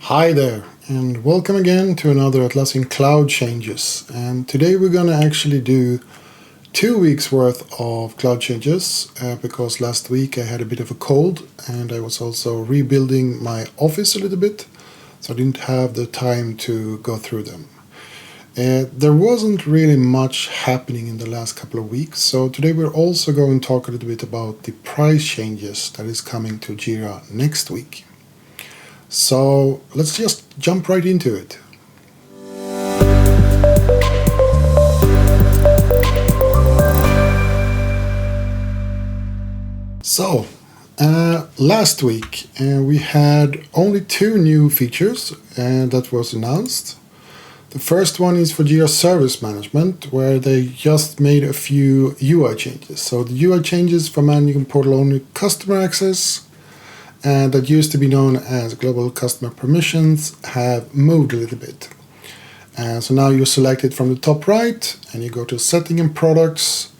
Hi there, and welcome again to another Atlassian Cloud Changes. And today we're going to actually do 2 weeks worth of Cloud Changes because last week I had a bit of a cold and I was also rebuilding my office a little bit, so I didn't have the time to go through them. There wasn't really much happening in the last couple of weeks, so today we're also going to talk a little bit about the price changes that is coming to Jira next week. So let's just jump right into it. So last week we had only 2 new features that was announced. The first one is for Jira Service Management, where they just made a few UI changes. So the UI changes for managing portal-only customer access that used to be known as global customer permissions have moved a little bit. So now you select it from the top right and you go to Setting and Products,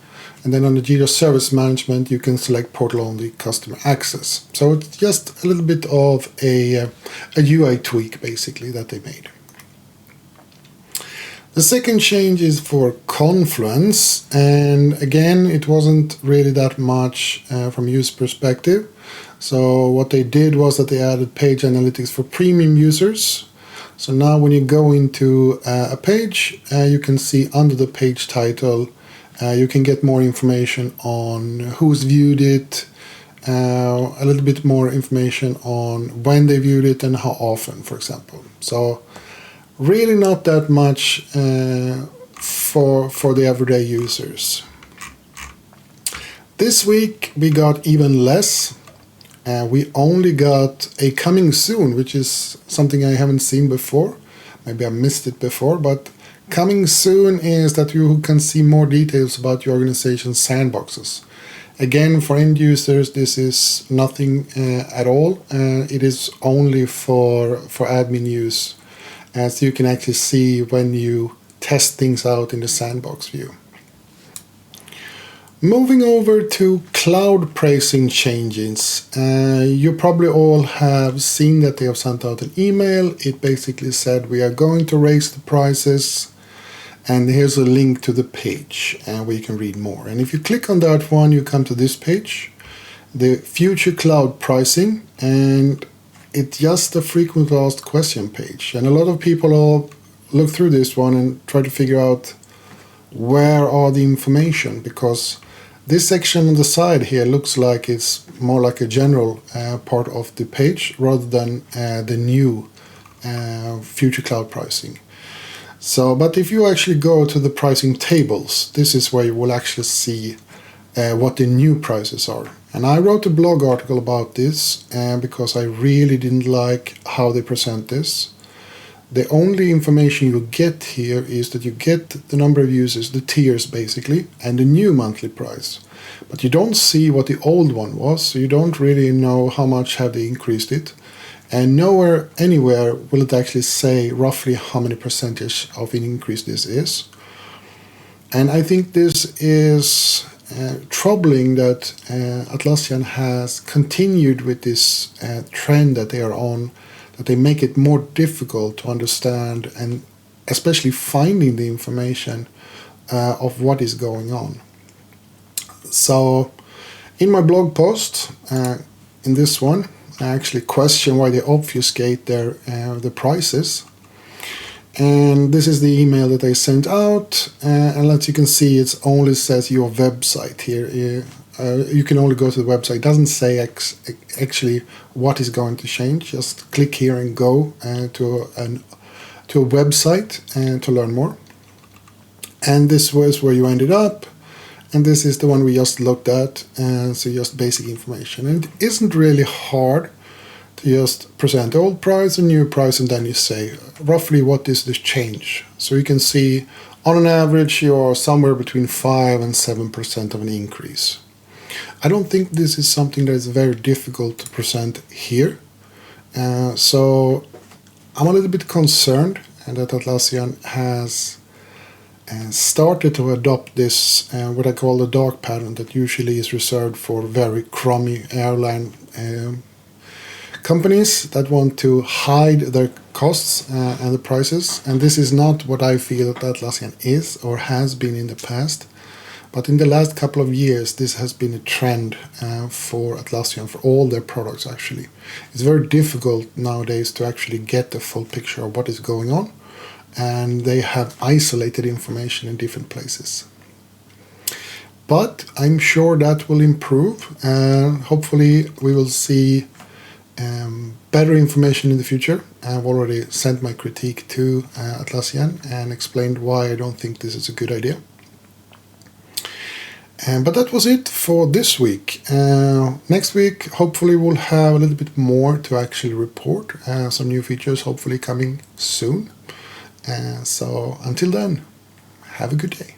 and then on the Jira Service Management you can select portal-only customer access. So it's just a little bit of a UI tweak basically that they made. The second change is for Confluence, and again it wasn't really that much from user perspective. So what they did was that they added page analytics for premium users. So now when you go into a page, you can see under the page title, you can get more information on who's viewed it, a little bit more information on when they viewed it and how often, for example. So really not that much for the everyday users. This week we got even less. We only got a coming soon, which is something I haven't seen before. Maybe I missed it before, but coming soon is that you can see more details about your organization's sandboxes. Again, for end users, this is nothing at all. It is only for admin use, so you can actually see when you test things out in the sandbox view. Moving over to cloud pricing changes, you probably all have seen that they have sent out an email. It basically said we are going to raise the prices, and here's a link to the page where you can read more. And if you click on that one, you come to this page, the future cloud pricing, and it's just a frequently asked question page. And a lot of people all look through this one and try to figure out where are the information, because this section on the side here looks like it's more like a general part of the page rather than the new future cloud pricing. So, but if you actually go to the pricing tables, this is where you will actually see what the new prices are. And I wrote a blog article about this because I really didn't like how they present this. The only information you get here is that you get the number of users, the tiers basically, and the new monthly price. But you don't see what the old one was, so you don't really know how much have they increased it. And nowhere, anywhere, will it actually say roughly how many percentage of an increase this is. And I think this is troubling that Atlassian has continued with this trend that they are on, that they make it more difficult to understand and especially finding the information of what is going on. So in my blog post, in this one, I actually question why they obfuscate the prices. And this is the email that I sent out, and as you can see, it only says your website here. You can only go to the website. It doesn't say actually what is going to change. Just click here and go to a website to learn more. And this was where you ended up. And this is the one we just looked at. So just basic information. And it isn't really hard to just present the old price and new price, and then you say roughly what is the change. So you can see on an average you are somewhere between 5 and 7% of an increase. I don't think this is something that is very difficult to present here. So I'm a little bit concerned that Atlassian has started to adopt this, what I call the dark pattern that usually is reserved for very crummy airline companies that want to hide their costs and the prices, and this is not what I feel that Atlassian is or has been in the past. But in the last couple of years, this has been a trend for Atlassian, for all their products actually. It's very difficult nowadays to actually get a full picture of what is going on, and they have isolated information in different places. But I'm sure that will improve. Hopefully we will see better information in the future. I've already sent my critique to Atlassian and explained why I don't think this is a good idea. But that was it for this week. Next week, hopefully we'll have a little bit more to actually report. Some new features hopefully coming soon. So until then, have a good day.